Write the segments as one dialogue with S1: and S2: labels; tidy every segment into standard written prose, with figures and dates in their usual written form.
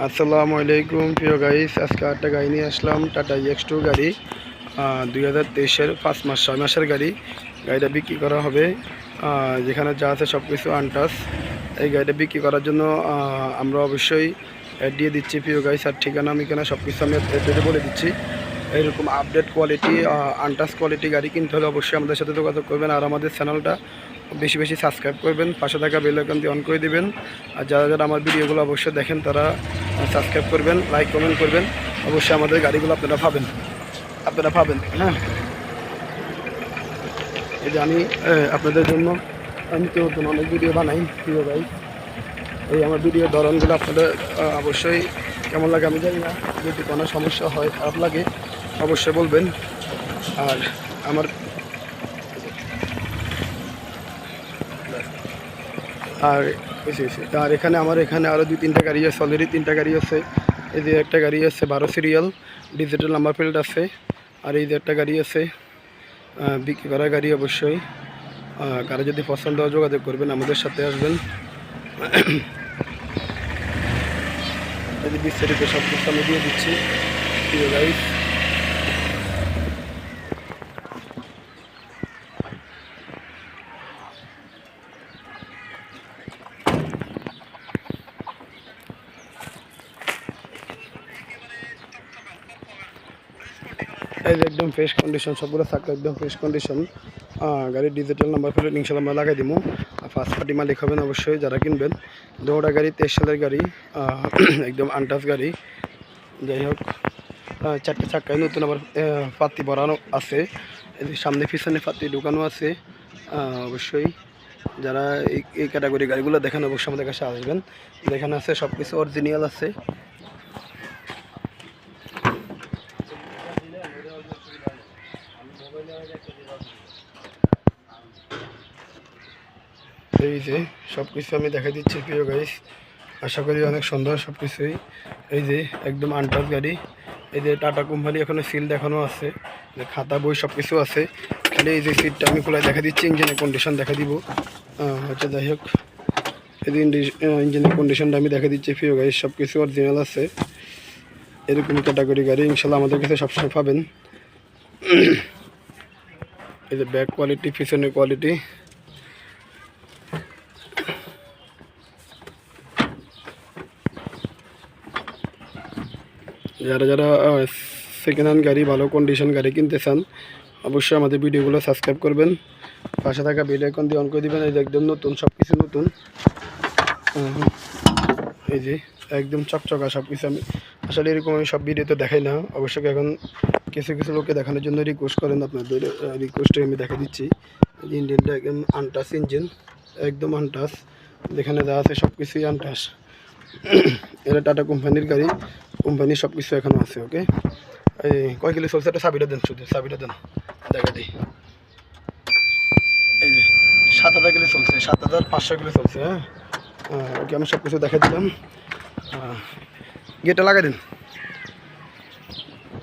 S1: আসসালামু আলাইকুম প্রিয় গাইস, আজকে একটা গাড়ি নিয়ে আসলাম। টাটা EX2 গাড়ি, 2023-এর 5 মাস 6 মাসের গাড়ি। গাড়িটা বিক্রি করা হবে। যেখানে যা আছে সব কিছু আনটাস। এই গাড়িটা বিক্রি করার জন্য আমরা অবশ্যই অ্যাড দিয়ে দিচ্ছি প্রিয় গাইস। আর ঠিকানা মিকানা সব কিছু আমি অ্যাডে বলে দিচ্ছি। এইরকম আপডেট কোয়ালিটি আনটাস কোয়ালিটি গাড়ি কিনতে হলে অবশ্যই আমাদের সাথে যোগাযোগ করবেন। আর আমাদের চ্যানেলটা বেশি বেশি সাবস্ক্রাইব করবেন, পাশে থাকা বেল আইকনটি অন করে দিবেন। আর যারা যারা আমার ভিডিওগুলো অবশ্যই দেখেন তারা সাবস্ক্রাইব করবেন, লাইক কমেন্ট করবেন। অবশ্যই আমাদের গাড়িগুলো আপনারা পাবেন। হ্যাঁ, এই যে আমি আপনাদের জন্য আমি তো নতুন অনেক ভিডিও বানাই প্রিয় ভাই। এই আমার ভিডিওর ধরনগুলো আপনাদের অবশ্যই কেমন লাগে আমি জানি না। যদি কোনো সমস্যা হয়, খারাপ লাগে, অবশ্যই বলবেন। আর আমার আর এখানে আরও 2-3টা গাড়ি আছে, অলরেডি 3টা গাড়ি আছে। এই যে একটা গাড়ি আছে 12 সিরিয়াল, ডিজিটাল নাম্বার প্লেট আছে। আর এই যে একটা গাড়ি আছে বিক্রি করা গাড়ি। অবশ্যই কারো যদি পছন্দ হয় যোগাযোগ করবেন, আমাদের সাথে আসবেন। এই যে বিস্তারিত সব কিছু আমি দিয়ে দিচ্ছি প্রিয় গাইস। এই যে একদম ফ্রেশ কন্ডিশন, সবগুলো থাকলে একদম ফ্রেশ কন্ডিশন। গাড়ির ডিজিটাল নাম্বার প্লেট ইনশাল্লাহ আমরা লাগাই দিব। ফার্স্ট পার্টি মালিক হবেন অবশ্যই যারা কিনবেন। দোটা গাড়ি 23 সালের গাড়ি, একদম আনটাচ গাড়ি। যাই হোক, 4টে চাক্কায় নতুন আবার পাতি ভরানো আছে। সামনে পিছনে পাতি ঢুকানো আছে। অবশ্যই যারা এই ক্যাটাগরি গাড়িগুলো দেখেন অবশ্যই আমাদের কাছে আসবেন। যেখানে আছে সব কিছু অরিজিনাল আছে। এই যে সব কিছু আমি দেখা দিচ্ছি প্রিয় গাইস। আশা করি অনেক সুন্দর সব কিছুই। এই যে একদম আনটাচ গাড়ি। এই যে টাটা কোম্পানি এখনো সিল দেখানো আছে, খাতা বই সব কিছু আছে। খালি এই যে সিটটা আমি খোলায় দেখা দিচ্ছি, ইঞ্জিনের কন্ডিশন দেখা দিব। যাই হোক, এই যে ইঞ্জিনের কন্ডিশনটা আমি দেখা দিচ্ছি প্রিয় গাইস। সব কিছু অরিজিনাল আছে। এরকম ক্যাটাগরি গাড়ি ইনশাল্লাহ আমাদের কাছে সবসময় পাবেন। এই যে ব্যাক কোয়ালিটি, পিছনের কোয়ালিটি। যারা যারা সেকেন্ড হ্যান্ড গাড়ি, ভালো কন্ডিশন গাড়ি কিনতে চান অবশ্যই আমাদের ভিডিওগুলো সাবস্ক্রাইব করবেন, পাশে থাকা বেল আইকন দিয়ে অন করে দিবেন। এই যে একদম নতুন, সব কিছু নতুন। এই যে একদম চকচকা সব কিছু। আমি আসলে এরকম আমি সব ভিডিওতে দেখাই না। অবশ্যই এখন কিছু কিছু লোককে দেখানোর জন্য রিকোয়েস্ট করেন, আপনাদের রিকোয়েস্টে আমি দেখা দিচ্ছি। ইঞ্জিনটা একদম আনটাচ ইঞ্জিন, একদম আনটাচ। যেখানে যা আছে সব কিছুই আনটাচ। এটা টাটা কোম্পানির গাড়ি, কোম্পানির সব কিছু এখনও আছে। ওকে, এই কয় কিলো চলছে একটা চাবিটা দেন, শুধু চাবিটা দেন, দেখা দিই। এই যে 7,000 কিলো চলছে, 7,500 কিলো চলছে। হ্যাঁ, ওকে, আমি সব কিছু দেখা দিলাম। গেটটা লাগাই দিন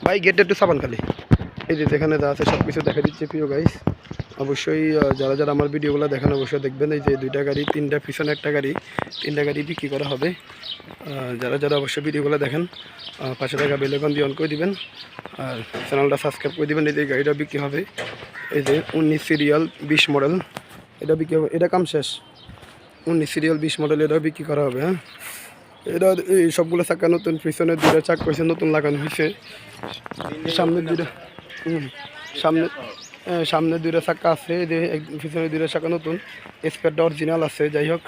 S1: ভাই, গেটটা একটু সাবান খালি। এই যে যেখানে যা আছে সব কিছু দেখা দিচ্ছে প্রিয় গাইস। অবশ্যই যারা যারা আমার ভিডিওগুলো দেখেন অবশ্যই দেখবেন। এই যে 2টা গাড়ি, 3টা পিছনে একটা গাড়ি, 3টা গাড়ি বিক্রি করা হবে। যারা যারা অবশ্যই ভিডিওগুলো দেখেন পাশে থাকা বেল আইকন দিয়ে অন করে দিবেন, আর চ্যানেলটা সাবস্ক্রাইব করে দিবেন। এই যে গাড়িটা বিক্রি হবে। এই যে 19 সিরিয়াল 20 মডেল, এটা বিক্রি হবে। এটা কাম শেষ। 19 সিরিয়াল 20 মডেল, এটা বিক্রি করা হবে। হ্যাঁ, এটা এই সবগুলো চাকা নতুন, পিছনে 2টা চাকা হয়েছে নতুন লাগানো হয়েছে। সামনের 2টা সামনে 2টা চাকা আছে, এই যে পিছনে 2টা চাকা নতুন, স্পেয়ারটা অরিজিনাল আছে। যাই হোক,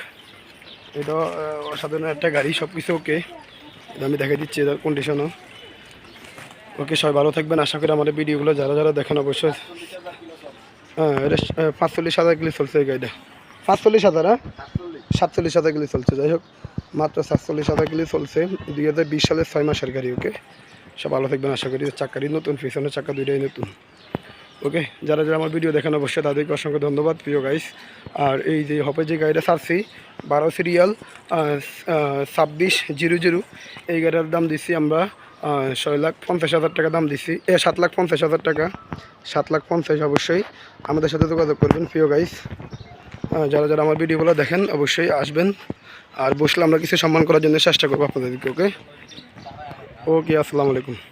S1: এটা অসাধারণ একটা গাড়ি, সব কিছু ওকে। আমি দেখা দিচ্ছি এটার কন্ডিশনও ওকে। সবাই ভালো থাকবেন। আশা করি আমাদের ভিডিওগুলো যারা যারা দেখেন অবশ্যই। এটা 45,000 কিলো চলছে এই গাড়িটা। 45,000, হ্যাঁ, 47,000 কিলো চলছে। যাই হোক, মাত্র 47,000 কিলো চলছে। 2020 সালের 6 মাসের গাড়ি। ওকে, সব ভালো থাকবেন। আশা করি চাকারই নতুন, পিছনের চাকা 2টাই নতুন। ওকে, যারা যারা আমার ভিডিও দেখেন অবশ্যই তাদেরকে অসংখ্য ধন্যবাদ প্রিয় গাইস। আর এই যে হবে যে গাড়িটা ছাড়ছি 12 সিরিয়াল 2600, এই গাড়িটার দাম দিচ্ছি আমরা 6,50,000 টাকা দাম দিচ্ছি। 7,50,000 টাকা, 7,50,000। অবশ্যই আমাদের সাথে যোগাযোগ করবেন প্রিয় গাইস। যারা যারা আমার ভিডিওগুলো দেখেন অবশ্যই আসবেন, আর বসলে আমরা কিছু সম্মান করার জন্য চেষ্টা করবো আপনাদেরকে। ওকে ওকে, আসসালামু আলাইকুম।